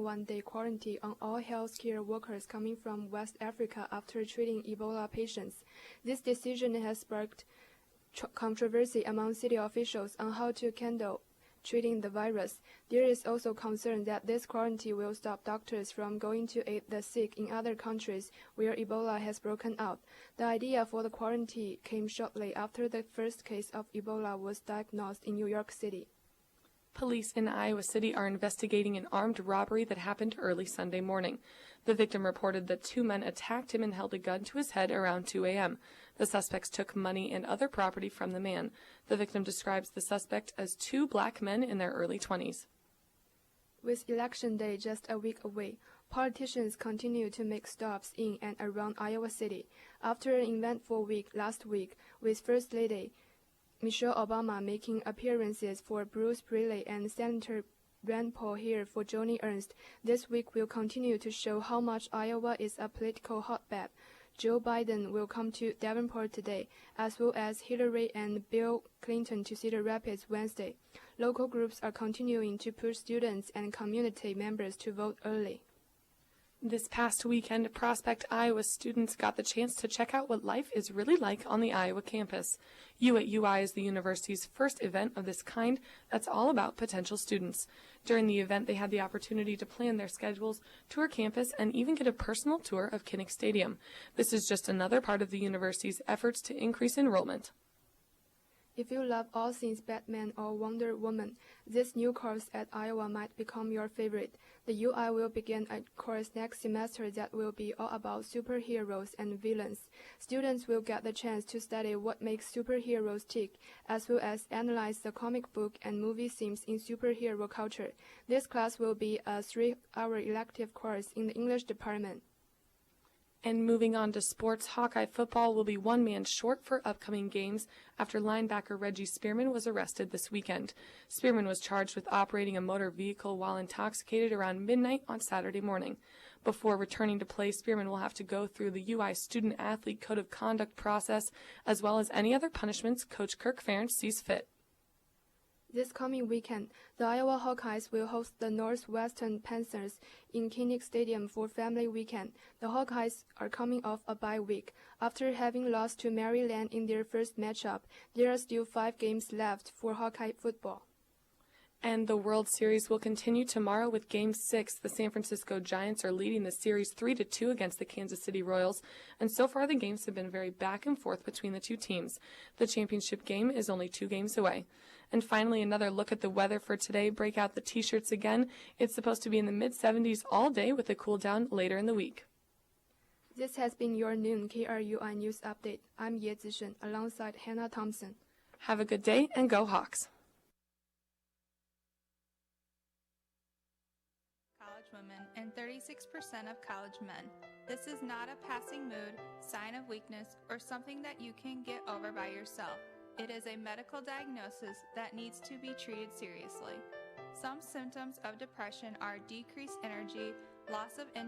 21-day quarantine on all healthcare workers coming from West Africa after treating Ebola patients. This decision has sparked controversy among city officials on how to handle treating the virus. There is also concern that this quarantine will stop doctors from going to aid the sick in other countries where Ebola has broken out. The idea for the quarantine came shortly after the first case of Ebola was diagnosed in New York City. Police in Iowa City are investigating an armed robbery that happened early Sunday morning. The victim reported that 2 men attacked him and held a gun to his head around 2 a.m. The suspects took money and other property from the man. The victim describes the suspect as 2 black men in their early 20s. With Election Day just a week away, politicians continue to make stops in and around Iowa City. After an eventful week last week, with First Lady Michelle Obama making appearances for Bruce Braley and Senator Rand Paul here for Joni Ernst, this week will continue to show how much Iowa is a political hotbed. Joe Biden will come to Davenport today, as well as Hillary and Bill Clinton to Cedar Rapids Wednesday. Local groups are continuing to push students and community members to vote early. This past weekend, Prospect, Iowa students got the chance to check out what life is really like on the Iowa campus. You at UI is the university's first event of this kind that's all about potential students. During the event, they had the opportunity to plan their schedules, tour campus, and even get a personal tour of Kinnick Stadium. This is just another part of the university's efforts to increase enrollment. If you love all things Batman or Wonder Woman, this new course at Iowa might become your favorite. The UI will begin a course next semester that will be all about superheroes and villains. Students will get the chance to study what makes superheroes tick, as well as analyze the comic book and movie themes in superhero culture. This class will be a 3-hour elective course in the English department. And moving on to sports, Hawkeye football will be 1 man short for upcoming games after linebacker Reggie Spearman was arrested this weekend. Spearman was charged with operating a motor vehicle while intoxicated around midnight on Saturday morning. Before returning to play, Spearman will have to go through the UI Student-Athlete Code of Conduct process, as well as any other punishments Coach Kirk Ferentz sees fit. This coming weekend, the Iowa Hawkeyes will host the Northwestern Panthers in Kinnick Stadium for Family Weekend. The Hawkeyes are coming off a bye week. After having lost to Maryland in their first matchup, there are still 5 games left for Hawkeye football. And the World Series will continue tomorrow with Game 6. The San Francisco Giants are leading the series 3-2 against the Kansas City Royals, and so far the games have been very back and forth between the two teams. The championship game is only 2 games away. And finally, another look at the weather for today. Break out the t-shirts again. It's supposed to be in the mid-70s all day with a cool down later in the week. This has been your noon KRUI News Update. I'm Yezi Shen alongside Hannah Thomsen. Have a good day and go Hawks. College women and 36% of college men. This is not a passing mood, sign of weakness, or something that you can get over by yourself. It is a medical diagnosis that needs to be treated seriously. Some symptoms of depression are decreased energy, loss of interest,